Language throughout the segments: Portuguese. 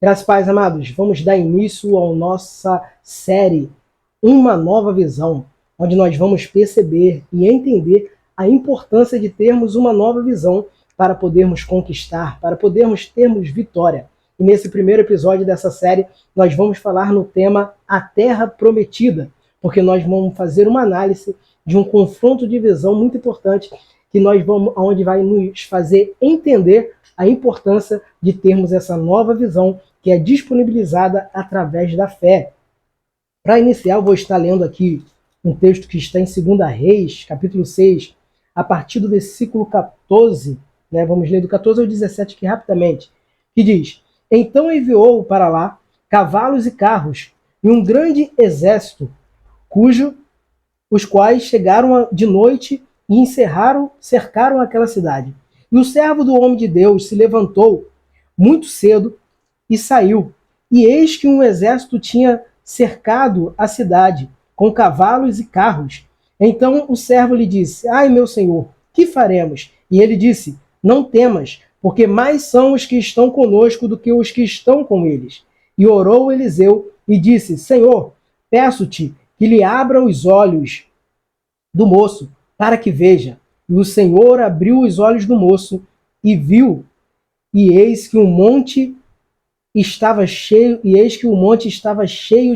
Graças a Paz, amados, vamos dar início à nossa série Uma Nova Visão, onde nós vamos perceber e entender a importância de termos uma nova visão para podermos conquistar, para podermos termos vitória. E nesse primeiro episódio dessa série, nós vamos falar no tema A Terra Prometida, porque nós vamos fazer uma análise de um confronto de visão muito importante, onde vai nos fazer entender a importância de termos essa nova visão que é disponibilizada através da fé. Para iniciar, eu vou estar lendo aqui um texto que está em 2 Reis, capítulo 6, a partir do versículo 14, né? Vamos ler do 14 ao 17 aqui rapidamente, que diz: Então enviou para lá cavalos e carros e um grande exército, os quais chegaram de noite e cercaram aquela cidade. E o servo do homem de Deus se levantou muito cedo e saiu. E eis que um exército tinha cercado a cidade, com cavalos e carros. Então o servo lhe disse: Ai, meu senhor, que faremos? E ele disse: Não temas, porque mais são os que estão conosco do que os que estão com eles. E orou Eliseu e disse: Senhor, peço-te que lhe abra os olhos do moço, para que veja. E o Senhor abriu os olhos do moço e viu, e eis que o monte estava cheio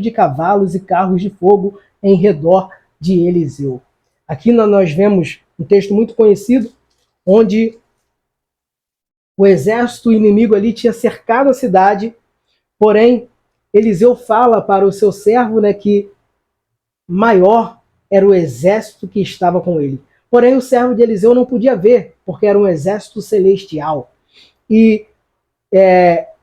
de cavalos e carros de fogo em redor de Eliseu. Aqui nós vemos um texto muito conhecido, onde o exército inimigo ali tinha cercado a cidade, porém Eliseu fala para o seu servo, né, que maior era o exército que estava com ele. Porém o servo de Eliseu não podia ver, porque era um exército celestial. E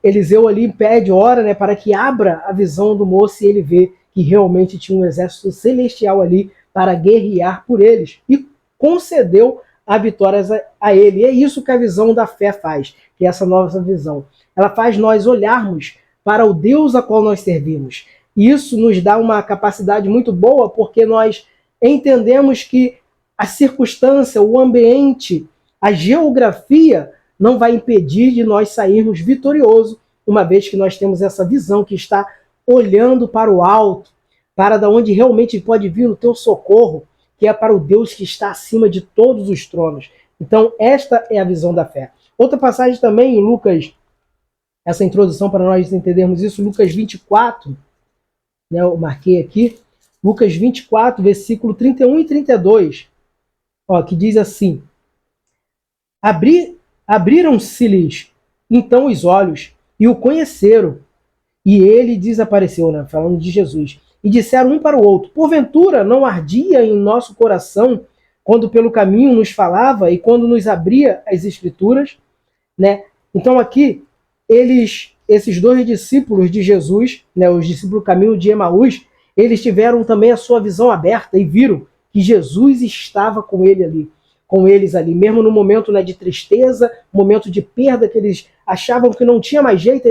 Eliseu ali pede, ora, né, para que abra a visão do moço e ele vê que realmente tinha um exército celestial ali para guerrear por eles. E concedeu a vitória a ele. E é isso que a visão da fé faz, que é essa nova visão. Ela faz nós olharmos para o Deus a qual nós servimos. E isso nos dá uma capacidade muito boa, porque nós entendemos que a circunstância, o ambiente, a geografia não vai impedir de nós sairmos vitoriosos, uma vez que nós temos essa visão que está olhando para o alto, para da onde realmente pode vir o teu socorro, que é para o Deus que está acima de todos os tronos. Então, esta é a visão da fé. Outra passagem também em Lucas, essa introdução para nós entendermos isso, Lucas 24, né, eu marquei aqui, Lucas 24, versículo 31 e 32, que diz assim: Abriram-se-lhes então os olhos e o conheceram, e ele desapareceu, né, falando de Jesus. E disseram um para o outro: Porventura não ardia em nosso coração quando pelo caminho nos falava e quando nos abria as Escrituras? Né? Então aqui, esses dois discípulos de Jesus, né, os discípulos do caminho de Emaús, eles tiveram também a sua visão aberta e viram que Jesus estava com eles ali, mesmo no momento, né, de tristeza, momento de perda, que eles achavam que não tinha mais jeito,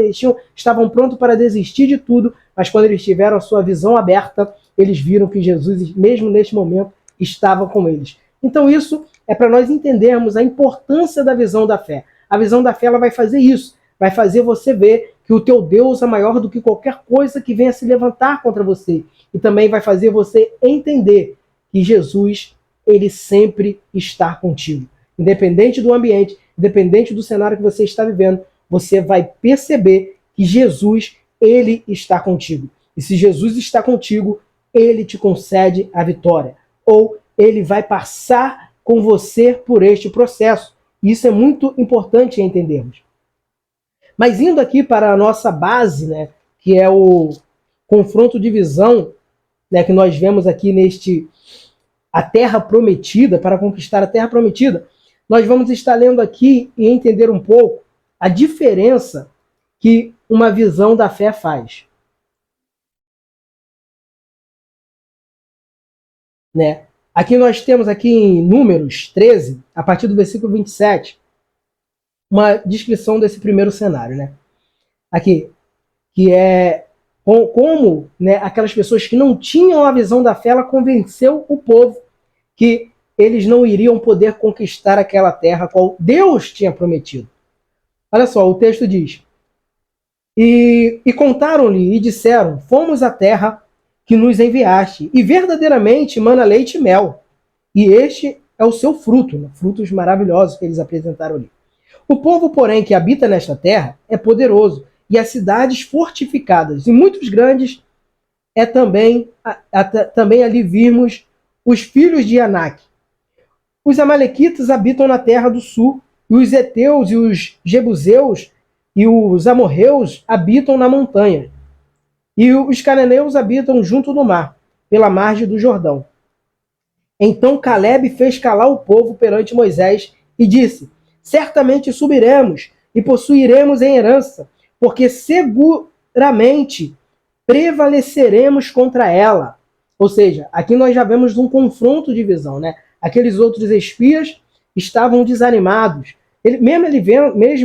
estavam prontos para desistir de tudo, mas quando eles tiveram a sua visão aberta, eles viram que Jesus, mesmo neste momento, estava com eles. Então isso é para nós entendermos a importância da visão da fé. A visão da fé, ela vai fazer isso, vai fazer você ver que o teu Deus é maior do que qualquer coisa que venha se levantar contra você. E também vai fazer você entender que Jesus, ele sempre está contigo. Independente do ambiente, independente do cenário que você está vivendo, você vai perceber que Jesus, ele está contigo. E se Jesus está contigo, ele te concede a vitória. Ou ele vai passar com você por este processo. Isso é muito importante entendermos. Mas indo aqui para a nossa base, né, que é o confronto de visão, né, que nós vemos aqui a Terra Prometida, para conquistar a Terra Prometida, nós vamos estar lendo aqui e entender um pouco a diferença que uma visão da fé faz. Né? Aqui nós temos aqui em Números 13, a partir do versículo 27, uma descrição desse primeiro cenário. Né? Aqui, que é como, né, aquelas pessoas que não tinham a visão da fé, ela convenceu o povo que eles não iriam poder conquistar aquela terra qual Deus tinha prometido. Olha só, o texto diz: E contaram-lhe e disseram: fomos à terra que nos enviaste, e verdadeiramente mana leite e mel. E este é o seu fruto, né? Frutos maravilhosos que eles apresentaram ali. O povo, porém, que habita nesta terra é poderoso, e as cidades fortificadas e muitos grandes é também ali vimos os filhos de Anak. Os amalequitas habitam na terra do sul, e os heteus e os jebuseus e os amorreus habitam na montanha. E os cananeus habitam junto do mar, pela margem do Jordão. Então Caleb fez calar o povo perante Moisés e disse: certamente subiremos e possuiremos em herança, porque seguramente prevaleceremos contra ela. Ou seja, aqui nós já vemos um confronto de visão, né? Aqueles outros espias estavam desanimados. Mesmo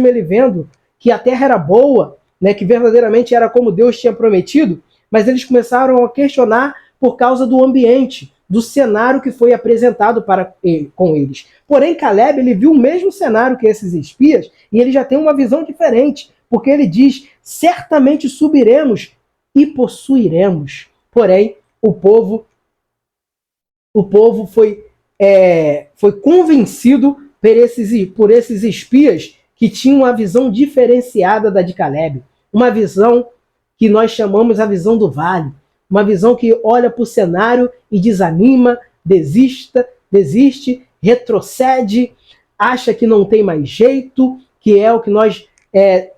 ele vendo que a terra era boa, né, que verdadeiramente era como Deus tinha prometido, mas eles começaram a questionar por causa do ambiente, do cenário que foi apresentado com eles. Porém, Caleb ele viu o mesmo cenário que esses espias e ele já tem uma visão diferente, porque ele diz: certamente subiremos e possuiremos. Porém, o povo foi convencido por esses espias que tinham uma visão diferenciada da de Caleb. Uma visão que nós chamamos a visão do vale. Uma visão que olha para o cenário e desanima, desiste, retrocede, acha que não tem mais jeito, que é o que nós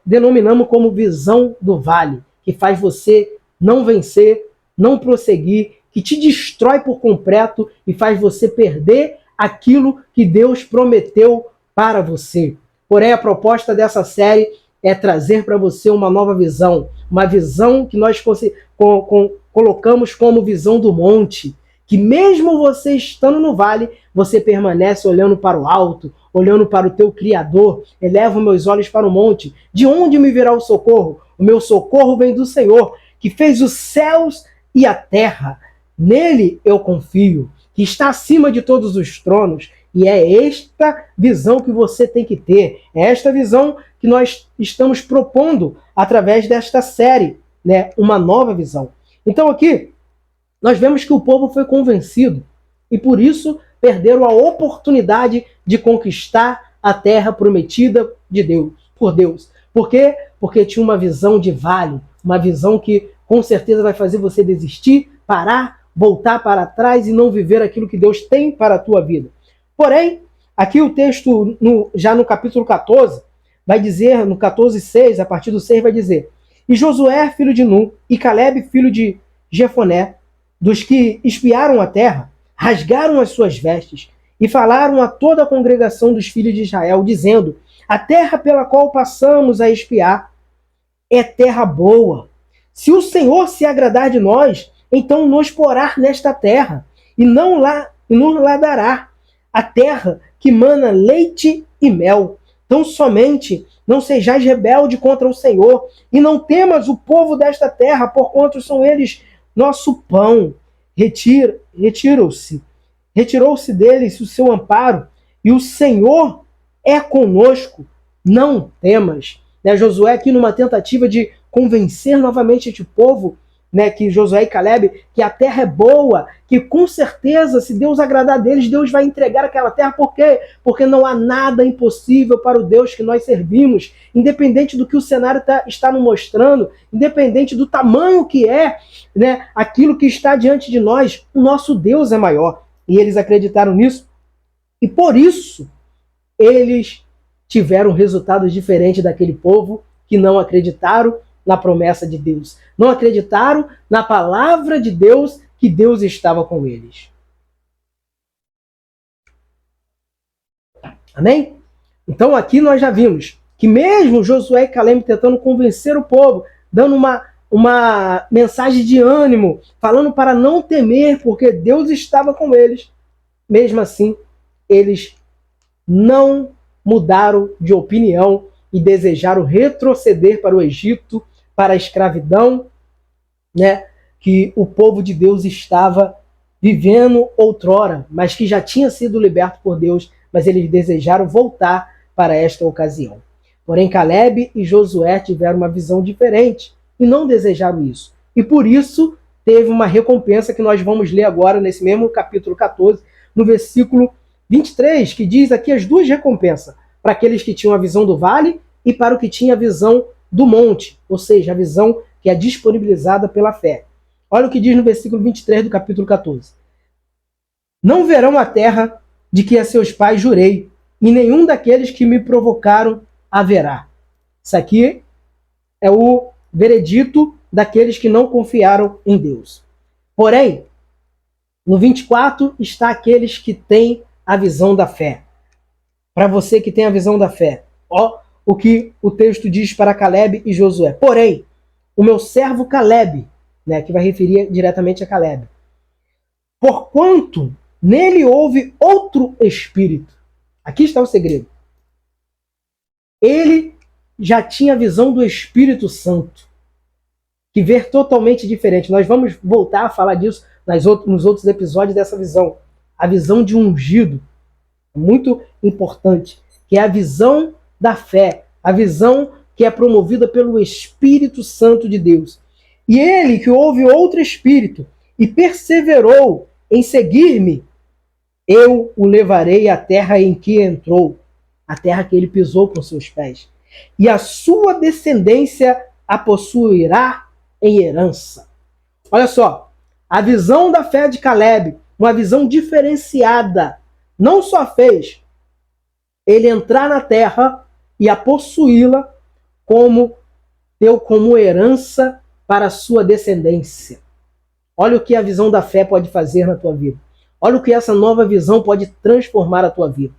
denominamos como visão do vale, que faz você não vencer, não prosseguir, que te destrói por completo e faz você perder aquilo que Deus prometeu para você. Porém, a proposta dessa série é trazer para você uma nova visão, uma visão que nós colocamos como visão do monte, que mesmo você estando no vale, você permanece olhando para o alto, olhando para o teu Criador. Elevo meus olhos para o monte, de onde me virá o socorro? O meu socorro vem do Senhor, que fez os céus e a terra. Nele eu confio, que está acima de todos os tronos. E é esta visão que você tem que ter. É esta visão que nós estamos propondo através desta série, né? Uma nova visão. Então aqui, nós vemos que o povo foi convencido e por isso perderam a oportunidade de conquistar a terra prometida por Deus. Por quê? Porque tinha uma visão de vale, uma visão que com certeza vai fazer você desistir, parar, voltar para trás e não viver aquilo que Deus tem para a tua vida. Porém, aqui o texto, já no capítulo 14, vai dizer, no 14:6, a partir do 6, vai dizer: e Josué, filho de Nun, e Caleb, filho de Jefoné, dos que espiaram a terra, rasgaram as suas vestes e falaram a toda a congregação dos filhos de Israel, dizendo: a terra pela qual passamos a espiar é terra boa. Se o Senhor se agradar de nós, então nos porá nesta terra, e nos lá dará a terra que mana leite e mel. Então somente não sejais rebelde contra o Senhor, e não temas o povo desta terra, porquanto são eles nosso pão. Retirou-se deles o seu amparo, e o Senhor é conosco, não temas. Josué aqui numa tentativa de convencer novamente este povo, que Josué e Caleb, que a terra é boa, que com certeza, se Deus agradar deles, Deus vai entregar aquela terra. Por quê? Porque não há nada impossível para o Deus que nós servimos, independente do que o cenário está nos mostrando, independente do tamanho que é, aquilo que está diante de nós, o nosso Deus é maior. E eles acreditaram nisso, e por isso eles tiveram resultados diferentes daquele povo que não acreditaram na promessa de Deus. Não acreditaram na palavra de Deus, que Deus estava com eles. Amém? Então aqui nós já vimos que mesmo Josué e Caleb tentando convencer o povo, dando uma mensagem de ânimo, falando para não temer, porque Deus estava com eles, mesmo assim, eles não mudaram de opinião e desejaram retroceder para o Egito, para a escravidão, que o povo de Deus estava vivendo outrora, mas que já tinha sido liberto por Deus, mas eles desejaram voltar para esta ocasião. Porém, Caleb e Josué tiveram uma visão diferente e não desejaram isso. E por isso teve uma recompensa que nós vamos ler agora nesse mesmo capítulo 14, no versículo 23, que diz aqui as duas recompensas, para aqueles que tinham a visão do vale e para o que tinha a visão do monte, ou seja, a visão que é disponibilizada pela fé. Olha o que diz no versículo 23 do capítulo 14. Não verão a terra de que a seus pais jurei, e nenhum daqueles que me provocaram haverá. Isso aqui é o veredito daqueles que não confiaram em Deus. Porém, no 24 está aqueles que têm a visão da fé. Para você que tem a visão da fé, ó o que o texto diz para Caleb e Josué. Porém, o meu servo Caleb, né, que vai referir diretamente a Caleb, porquanto nele houve outro espírito. Aqui está o segredo. Ele já tinha a visão do Espírito Santo, que vê totalmente diferente. Nós vamos voltar a falar disso nos outros episódios dessa visão. A visão de ungido, muito importante, que é a visão da fé, a visão que é promovida pelo Espírito Santo de Deus. E ele que houve outro espírito e perseverou em seguir-me, eu o levarei à terra em que entrou, a terra que ele pisou com seus pés, e a sua descendência a possuirá em herança. Olha só, a visão da fé de Caleb, uma visão diferenciada, não só fez ele entrar na terra e a possuí-la, como deu como herança para a sua descendência. Olha o que a visão da fé pode fazer na tua vida. Olha o que essa nova visão pode transformar a tua vida.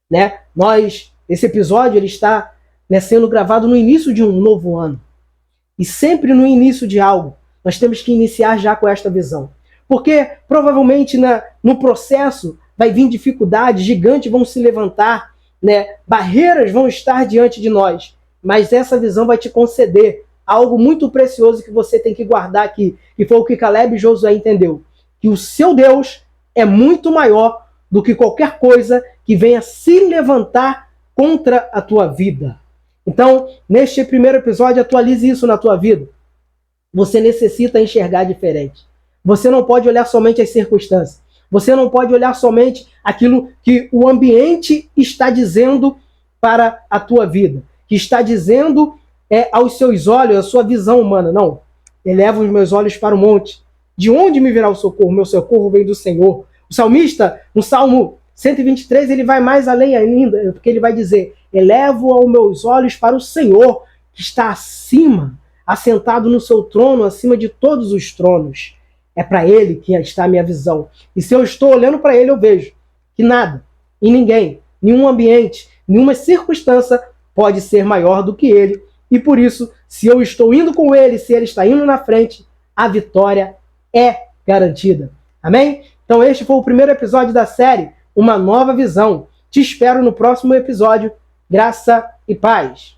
Né? Esse episódio ele está, né, sendo gravado no início de um novo ano. E sempre no início de algo, nós temos que iniciar já com esta visão. Porque provavelmente no processo vai vir dificuldades, gigantes vão se levantar, né? Barreiras vão estar diante de nós. Mas essa visão vai te conceder algo muito precioso que você tem que guardar aqui. E foi o que Caleb e Josué entendeu. Que o seu Deus é muito maior do que qualquer coisa que venha se levantar contra a tua vida. Então, neste primeiro episódio, atualize isso na tua vida. Você necessita enxergar diferente. Você não pode olhar somente as circunstâncias. Você não pode olhar somente aquilo que o ambiente está dizendo para a tua vida. Que está dizendo aos seus olhos, a sua visão humana. Não. Elevo os meus olhos para o monte. De onde me virá o socorro? Meu socorro vem do Senhor. O salmista, no Salmo 123, ele vai mais além ainda, porque ele vai dizer: elevo os meus olhos para o Senhor, que está acima, assentado no seu trono, acima de todos os tronos. É para ele que está a minha visão. E se eu estou olhando para ele, eu vejo que nada, e ninguém, nenhum ambiente, nenhuma circunstância pode ser maior do que ele. E por isso, se eu estou indo com ele, se ele está indo na frente, a vitória é garantida. Amém? Então este foi o primeiro episódio da série Uma Nova Visão. Te espero no próximo episódio. Graça e paz.